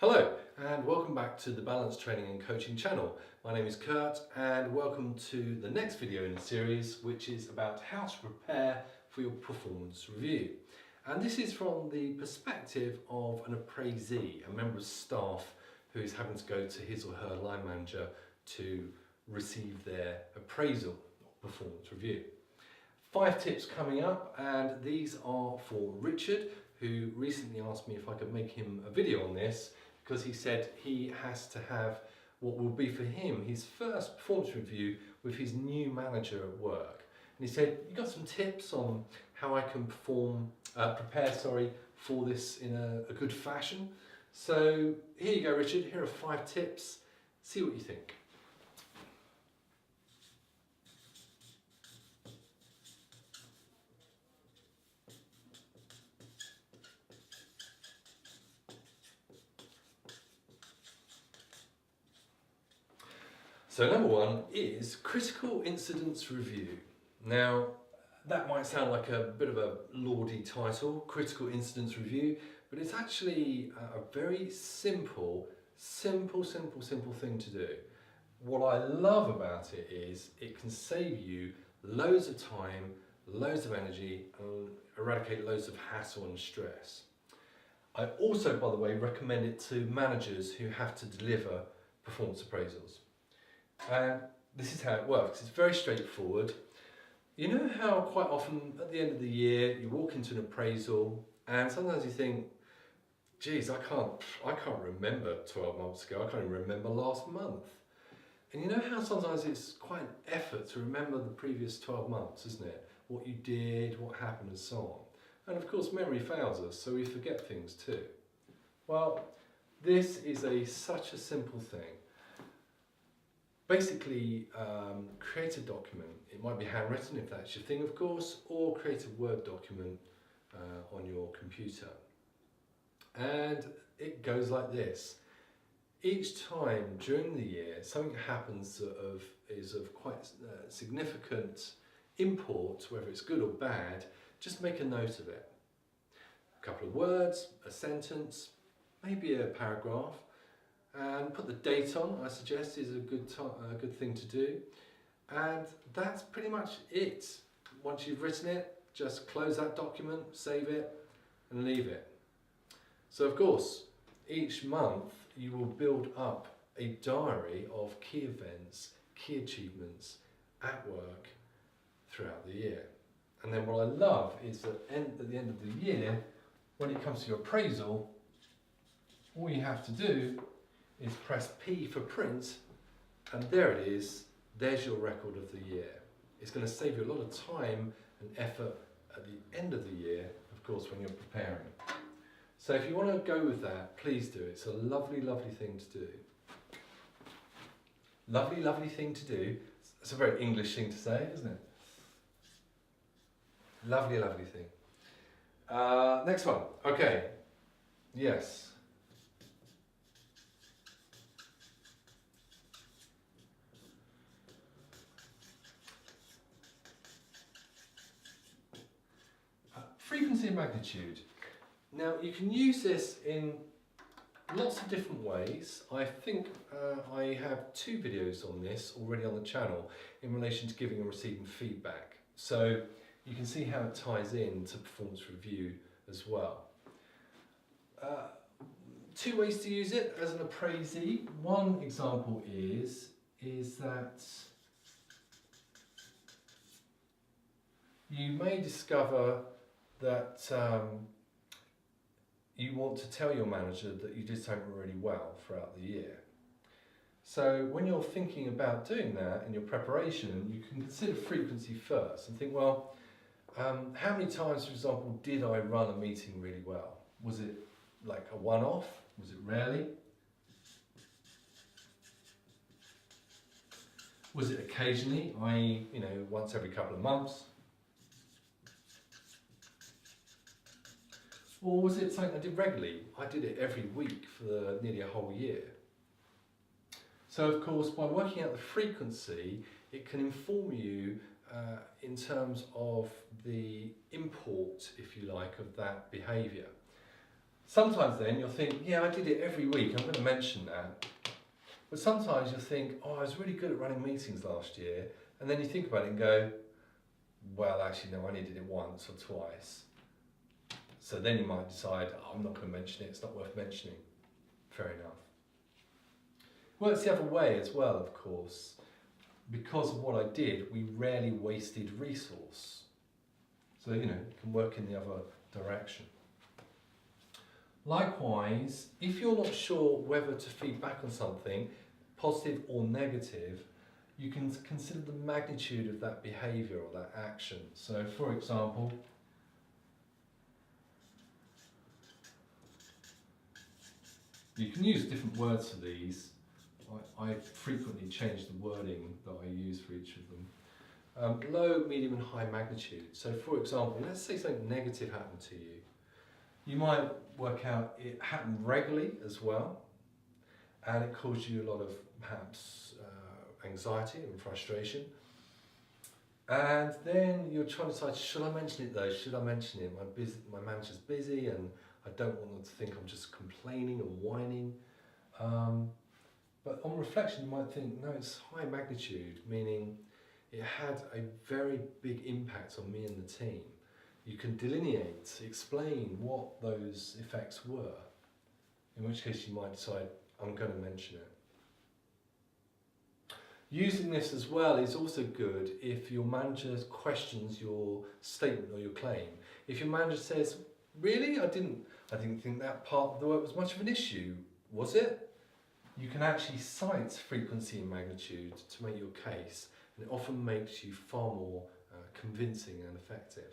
Hello and welcome back to the Balance Training and Coaching channel. My name is Kurt and welcome to the next video in the series, which is about how to prepare for your performance review. And this is from the perspective of an appraisee, a member of staff who is having to go to his or her line manager to receive their appraisal or performance review. 5 tips coming up, and these are for Richard, who recently asked me if I could make him a video on this, because he said he has to have what will be for him his first performance review with his new manager at work. And he said, you got some tips on how I can prepare for this in a good fashion? So here you go, Richard, here are 5 tips. See what you think. So number 1 is critical incidents review. Now, that might sound like a bit of a lordy title, critical incidents review, but it's actually a very simple thing to do. What I love about it is it can save you loads of time, loads of energy, and eradicate loads of hassle and stress. I also, by the way, recommend it to managers who have to deliver performance appraisals. And this is how it works. It's very straightforward. You know how quite often at the end of the year you walk into an appraisal and sometimes you think, geez, I can't remember 12 months ago, I can't even remember last month. And you know how sometimes it's quite an effort to remember the previous 12 months, isn't it? What you did, what happened and so on. And of course memory fails us, so we forget things too. Well, this is such a simple thing. Basically, create a document. It might be handwritten if that's your thing, of course, or create a Word document on your computer. And it goes like this. Each time during the year something happens that is of quite significant import, whether it's good or bad, just make a note of it. A couple of words, a sentence, maybe a paragraph. And put the date on, I suggest, is a good thing to do. And that's pretty much it. Once you've written it, just close that document, save it, and leave it. So of course, each month you will build up a diary of key events, key achievements at work throughout the year. And then what I love is that at the end of the year, when it comes to your appraisal, all you have to do is press P for print, and there it is. There's your record of the year. It's going to save you a lot of time and effort at the end of the year, of course, when you're preparing. So if you want to go with that, please do. It's a lovely thing to do. Lovely thing to do. It's a very English thing to say, isn't it? Lovely thing. Next one. Okay. Yes. Frequency and magnitude. Now you can use this in lots of different ways. I think I have 2 videos on this already on the channel in relation to giving and receiving feedback. So you can see how it ties in to performance review as well. 2 ways to use it as an appraisee. One example is that you may discover that you want to tell your manager that you did something really well throughout the year. So when you're thinking about doing that in your preparation, you can consider frequency first and think, well, how many times, for example, did I run a meeting really well? Was it like a one-off? Was it rarely? Was it occasionally, i.e., once every couple of months? Or was it something I did regularly? I did it every week for nearly a whole year. So of course, by working out the frequency, it can inform you in terms of the import, if you like, of that behaviour. Sometimes then you'll think, yeah, I did it every week, I'm going to mention that. But sometimes you'll think, oh, I was really good at running meetings last year. And then you think about it and go, well, actually, no, I only did it once or twice. So then you might decide, oh, I'm not going to mention it, it's not worth mentioning. Fair enough. Works the other way as well, of course. Because of what I did, we rarely wasted resource. So, it can work in the other direction. Likewise, if you're not sure whether to feed back on something, positive or negative, you can consider the magnitude of that behaviour or that action. So, for example, you can use different words for these. I frequently change the wording that I use for each of them. Low, medium and high magnitude. So for example, let's say something negative happened to you. You might work out it happened regularly as well, and it caused you a lot of perhaps anxiety and frustration. And then you're trying to decide, should I mention it though? Should I mention it? My manager's busy and I don't want them to think I'm just complaining and whining. But on reflection, you might think, no, it's high magnitude, meaning it had a very big impact on me and the team. You can delineate, explain what those effects were, in which case you might decide, I'm going to mention it. Using this as well is also good if your manager questions your statement or your claim. If your manager says, really, I didn't think that part of the work was much of an issue, was it? You can actually cite frequency and magnitude to make your case, and it often makes you far more convincing and effective.